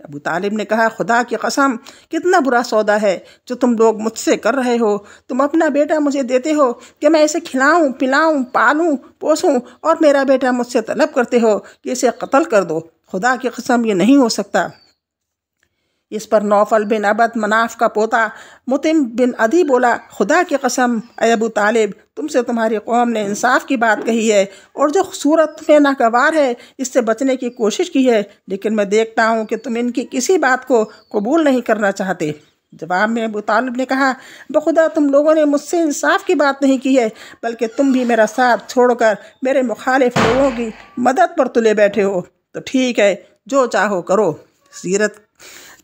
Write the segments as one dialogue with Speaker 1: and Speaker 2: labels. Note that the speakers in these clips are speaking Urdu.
Speaker 1: ابو طالب نے کہا خدا کی قسم کتنا برا سودا ہے جو تم لوگ مجھ سے کر رہے ہو، تم اپنا بیٹا مجھے دیتے ہو کہ میں اسے کھلاؤں پلاؤں پالوں پوسوں، اور میرا بیٹا مجھ سے طلب کرتے ہو کہ اسے قتل کر دو، خدا کی قسم یہ نہیں ہو سکتا۔ اس پر نوفل بن عبد مناف کا پوتا مطعم بن عدی بولا خدا کی قسم اے ابو طالب تم سے تمہاری قوم نے انصاف کی بات کہی ہے اور جو صورت میں ناگوار ہے اس سے بچنے کی کوشش کی ہے، لیکن میں دیکھتا ہوں کہ تم ان کی کسی بات کو قبول نہیں کرنا چاہتے۔ جواب میں ابو طالب نے کہا بخدا تم لوگوں نے مجھ سے انصاف کی بات نہیں کی ہے، بلکہ تم بھی میرا ساتھ چھوڑ کر میرے مخالف لوگوں کی مدد پر تلے بیٹھے ہو، تو ٹھیک ہے جو چاہو کرو۔ سیرت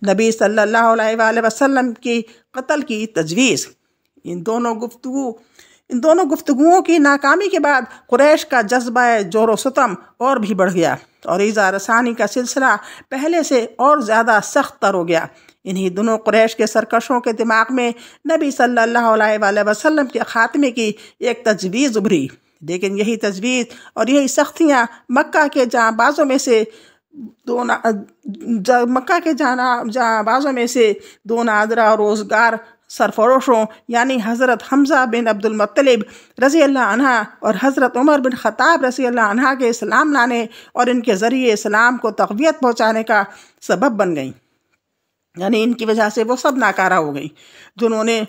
Speaker 1: نبی صلی اللہ علیہ وآلہ وسلم کی قتل کی تجویز۔ ان دونوں گفتگوؤں کی ناکامی کے بعد قریش کا جذبہ جور و ستم اور بھی بڑھ گیا اور ایذا رسانی کا سلسلہ پہلے سے اور زیادہ سخت تر ہو گیا۔ انہی دنوں قریش کے سرکشوں کے دماغ میں نبی صلی اللہ علیہ وآلہ وسلم کے خاتمے کی ایک تجویز ابھری، لیکن یہی تجویز اور یہی سختیاں مکہ کے جاں بازوں میں سے دو نادرہ روزگار سرفروشوں یعنی حضرت حمزہ بن عبد المطلب رضی اللہ عنہ اور حضرت عمر بن خطاب رضی اللہ عنہ کے اسلام لانے اور ان کے ذریعے اسلام کو تقویت پہنچانے کا سبب بن گئیں، یعنی ان کی وجہ سے وہ سب ناکارہ ہو گئیں۔ جنہوں نے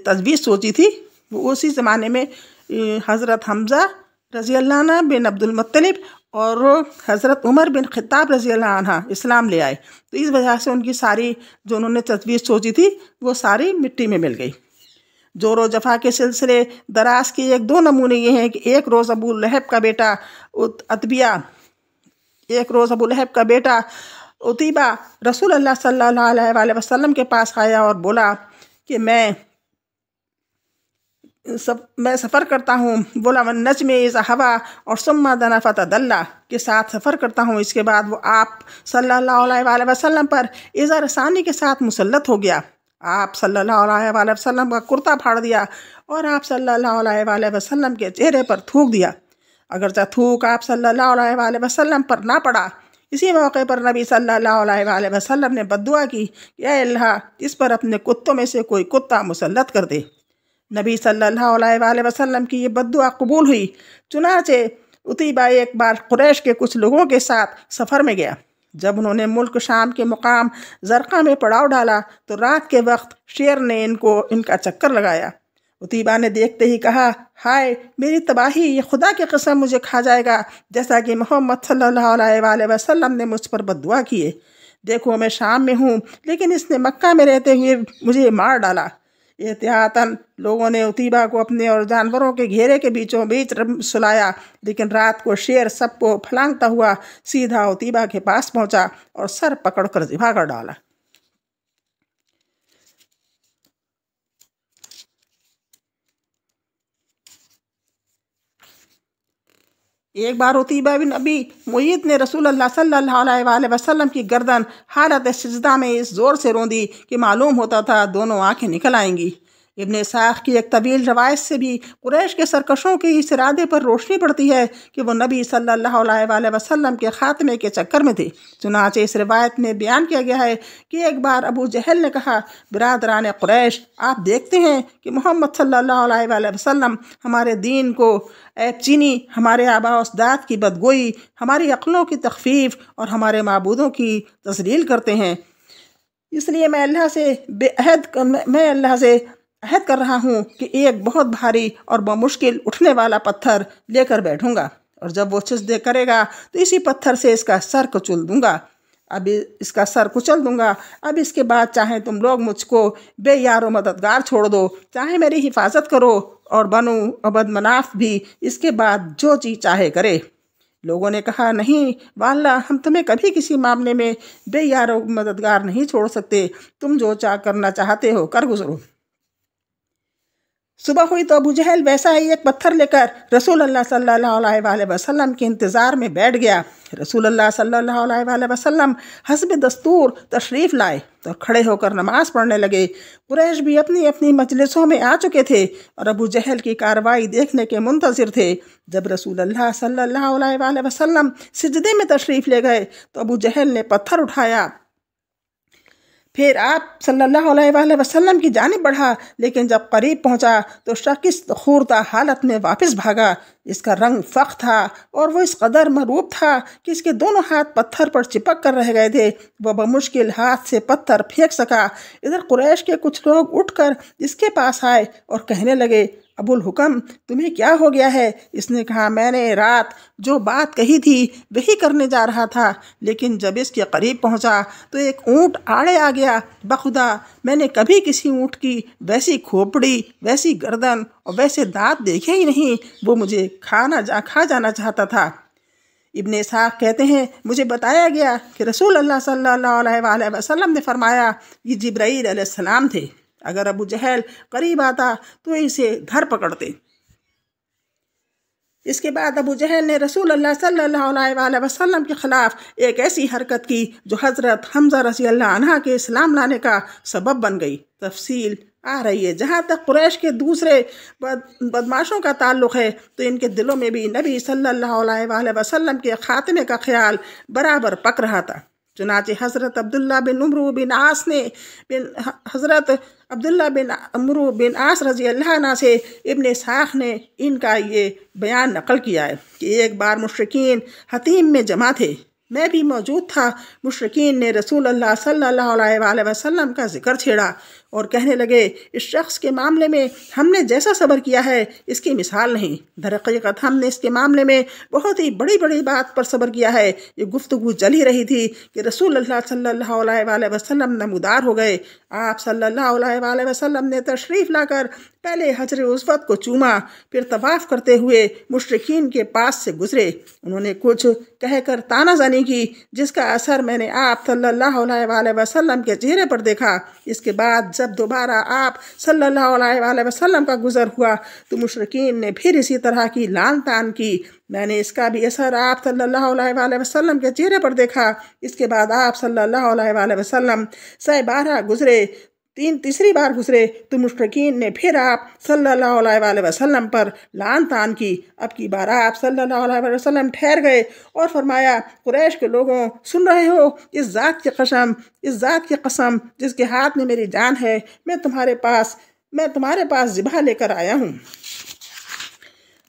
Speaker 1: تجویز سوچی تھی وہ اسی زمانے میں حضرت حمزہ رضی اللہ عنہ بن عبد المطلب اور حضرت عمر بن خطاب رضی اللہ عنہ اسلام لے آئے، تو اس وجہ سے ان کی ساری جو انہوں نے تجویز سوچی تھی وہ ساری مٹی میں مل گئی۔ جور و جفا کے سلسلے دراز کے ایک دو نمونے یہ ہیں کہ ایک روز ابو لہب کا بیٹا عتیبہ رسول اللہ صلی اللہ علیہ وآلہ وسلم کے پاس آیا اور بولا کہ میں سفر کرتا ہوں، بولا والنجم اذا ہوا اور ثم دنا فتدلی کے ساتھ سفر کرتا ہوں۔ اس کے بعد وہ آپ صلی اللہ علیہ وآلہ وسلم پر اظہار ثانی کے ساتھ مسلط ہو گیا۔ آپ صلی اللہ علیہ وآلہ وسلم کا کرتا پھاڑ دیا اور آپ صلی اللہ علیہ وآلہ وسلم کے چہرے پر تھوک دیا، اگرچہ تھوک آپ صلی اللہ علیہ وآلہ وسلم پر نہ پڑا۔ اسی موقع پر نبی صلی اللہ علیہ وآلہ وسلم نے بددعا کی کہ اے اللہ اس پر اپنے کتوں میں سے کوئی کتا مسلط کر دے۔ نبی صلی اللہ علیہ وآلہ وسلم کی یہ بددعا قبول ہوئی، چنانچہ عتیبہ ایک بار قریش کے کچھ لوگوں کے ساتھ سفر میں گیا۔ جب انہوں نے ملک شام کے مقام زرقہ میں پڑاؤ ڈالا تو رات کے وقت شیر نے ان کا چکر لگایا۔ عتیبہ نے دیکھتے ہی کہا ہائے میری تباہی، یہ خدا کی قسم مجھے کھا جائے گا جیسا کہ محمد صلی اللہ علیہ وآلہ وسلم نے مجھ پر بددعا کی ہے۔ دیکھو میں شام میں ہوں لیکن اس نے مکہ میں رہتے ہوئے مجھے مار ڈالا۔ احتیاطاً لوگوں نے عتیبہ کو اپنے اور جانوروں کے گھیرے کے بیچوں بیچ سلایا، لیکن رات کو شیر سب کو پھلانگتا ہوا سیدھا عتیبہ کے پاس پہنچا اور سر پکڑ کر ذبح کر ڈالا۔ ایک بار عتیبہ بن ابی معیط نے رسول اللہ صلی اللہ علیہ وآلہ وسلم کی گردن حالت سجدہ میں اس زور سے روندی کہ معلوم ہوتا تھا دونوں آنکھیں نکل آئیں گی۔ ابن اسحاق کی ایک طویل روایت سے بھی قریش کے سرکشوں کے اس ارادے پر روشنی پڑتی ہے کہ وہ نبی صلی اللہ علیہ وآلہ وسلم کے خاتمے کے چکر میں تھے۔ چنانچہ اس روایت میں بیان کیا گیا ہے کہ ایک بار ابو جہل نے کہا برادران قریش آپ دیکھتے ہیں کہ محمد صلی اللہ علیہ وآلہ وسلم ہمارے دین کو عیب چینی، ہمارے آباء و اجداد کی بدگوئی، ہماری عقلوں کی تخفیف اور ہمارے معبودوں کی تذلیل کرتے ہیں، اس لیے میں اللہ سے عہد کر رہا ہوں کہ ایک بہت بھاری اور بمشکل اٹھنے والا پتھر لے کر بیٹھوں گا اور جب وہ سجدے کرے گا تو اسی پتھر سے اس کا سر کچل دوں گا۔ اب اس کے بعد چاہے تم لوگ مجھ کو بے یار و مددگار چھوڑ دو، چاہے میری حفاظت کرو، اور بنو عبد مناف بھی اس کے بعد جو چیز چاہے کرے۔ لوگوں نے کہا نہیں واللہ ہم تمہیں کبھی کسی معاملے میں بے یار و مددگار نہیں چھوڑ سکتے، تم جو کرنا چاہتے ہو کر گزرو۔ صبح ہوئی تو ابو جہل ویسا ہی ایک پتھر لے کر رسول اللہ صلی اللہ علیہ وآلہ وسلم کے انتظار میں بیٹھ گیا۔ رسول اللہ صلی اللہ علیہ وآلہ وسلم حسب دستور تشریف لائے تو کھڑے ہو کر نماز پڑھنے لگے۔ قریش بھی اپنی اپنی مجلسوں میں آ چکے تھے اور ابو جہل کی کارروائی دیکھنے کے منتظر تھے۔ جب رسول اللہ صلی اللہ علیہ وآلہ وسلم سجدے میں تشریف لے گئے تو ابو جہل نے پتھر اٹھایا پھر آپ صلی اللہ علیہ وسلم کی جانب بڑھا، لیکن جب قریب پہنچا تو شخص خوردہ حالت میں واپس بھاگا۔ اس کا رنگ فخ تھا اور وہ اس قدر مروب تھا کہ اس کے دونوں ہاتھ پتھر پر چپک کر رہ گئے تھے۔ وہ بمشکل ہاتھ سے پتھر پھینک سکا۔ ادھر قریش کے کچھ لوگ اٹھ کر اس کے پاس آئے اور کہنے لگے، ابو الحکم تمہیں کیا ہو گیا ہے؟ اس نے کہا، میں نے رات جو بات کہی تھی وہی کرنے جا رہا تھا، لیکن جب اس کے قریب پہنچا تو ایک اونٹ آڑے آ گیا۔ بخدا میں نے کبھی کسی اونٹ کی ویسی کھوپڑی، ویسی گردن اور ویسے دانت دیکھے ہی نہیں۔ وہ مجھے کھا جانا چاہتا تھا۔ ابن اسحاق کہتے ہیں، مجھے بتایا گیا کہ رسول اللہ صلی اللہ علیہ وسلم نے فرمایا، یہ جبرائیل علیہ السلام تھے۔ اگر ابو جہل قریب آتا تو اسے دھر پکڑتے۔ اس کے بعد ابو جہل نے رسول اللہ صلی اللہ علیہ وسلم کے خلاف ایک ایسی حرکت کی جو حضرت حمزہ رضی اللہ عنہ کے اسلام لانے کا سبب بن گئی۔ تفصیل آ رہی ہے۔ جہاں تک قریش کے دوسرے بدماشوں کا تعلق ہے تو ان کے دلوں میں بھی نبی صلی اللہ علیہ وسلم کے خاتمے کا خیال برابر پک رہا تھا۔ چنانچہ حضرت عبداللہ بن عمرو بن عاص رضی اللہ عنہ سے ابن اسحاق نے ان کا یہ بیان نقل کیا ہے کہ ایک بار مشرکین حطیم میں جمع تھے، میں بھی موجود تھا۔ مشرکین نے رسول اللہ صلی اللہ علیہ وسلم کا ذکر چھیڑا اور کہنے لگے، اس شخص کے معاملے میں ہم نے جیسا صبر کیا ہے اس کی مثال نہیں۔ در حقیقت ہم نے اس کے معاملے میں بہت ہی بڑی بات پر صبر کیا ہے۔ یہ گفتگو چل ہی رہی تھی کہ رسول اللہ صلی اللہ علیہ وسلم نمودار ہو گئے۔ آپ صلی اللہ علیہ وسلم نے تشریف لا کر پہلے حجر اسود کو چوما، پھر طواف کرتے ہوئے مشرکین کے پاس سے گزرے۔ انہوں نے کچھ کہہ کر طعنہ زنی کی، جس کا اثر میں نے آپ صلی اللہ علیہ وسلم کے چہرے پر دیکھا۔ اس کے بعد جب دوبارہ آپ صلی اللہ علیہ وسلم کا گزر ہوا تو مشرکین نے پھر اسی طرح کی لعن طعن کی۔ میں نے اس کا بھی اثر آپ صلی اللہ علیہ وسلم کے چہرے پر دیکھا۔ اس کے بعد آپ صلی اللہ علیہ وسلم سے بارہ گزرے، تیسری بار گزرے تو مشرکین نے پھر آپ صلی اللہ علیہ وسلم پر لعن طعن کی۔ اب کی بار آپ صلی اللہ علیہ وسلم ٹھہر گئے اور فرمایا، قریش کے لوگوں سن رہے ہو؟ اس ذات کی قسم جس کے ہاتھ میں میری جان ہے، میں تمہارے پاس ذبح لے کر آیا ہوں۔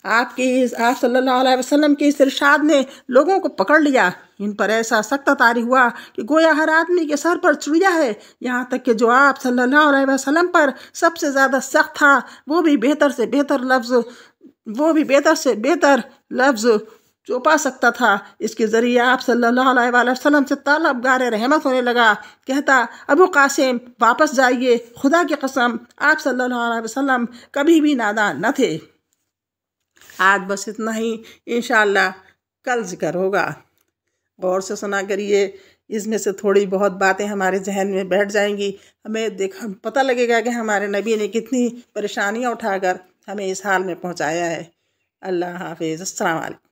Speaker 1: آپ صلی اللہ علیہ وسلم کے اس ارشاد نے لوگوں کو پکڑ لیا۔ ان پر ایسا سخت طاری ہوا کہ گویا ہر آدمی کے سر پر چڑیا ہے۔ یہاں تک کہ جو آپ صلی اللہ علیہ وسلم پر سب سے زیادہ سخت تھا وہ بھی بہتر سے بہتر لفظ چوپا سکتا تھا۔ اس کے ذریعے آپ صلی اللہ علیہ وسلم سے طلبگار رحمت ہونے لگا۔ کہتا، ابو قاسم واپس جائیے، خدا کی قسم آپ صلی اللہ علیہ وسلم کبھی بھی نادان نہ تھے۔ آج بس اتنا ہی، انشاءاللہ کل ذکر ہوگا۔ غور سے سنا کریے، اس میں سے تھوڑی بہت باتیں ہمارے ذہن میں بیٹھ جائیں گی۔ ہمیں پتہ لگے گا کہ ہمارے نبی نے کتنی پریشانیاں اٹھا کر ہمیں اس حال میں پہنچایا ہے۔ اللہ حافظ، السلام علیکم۔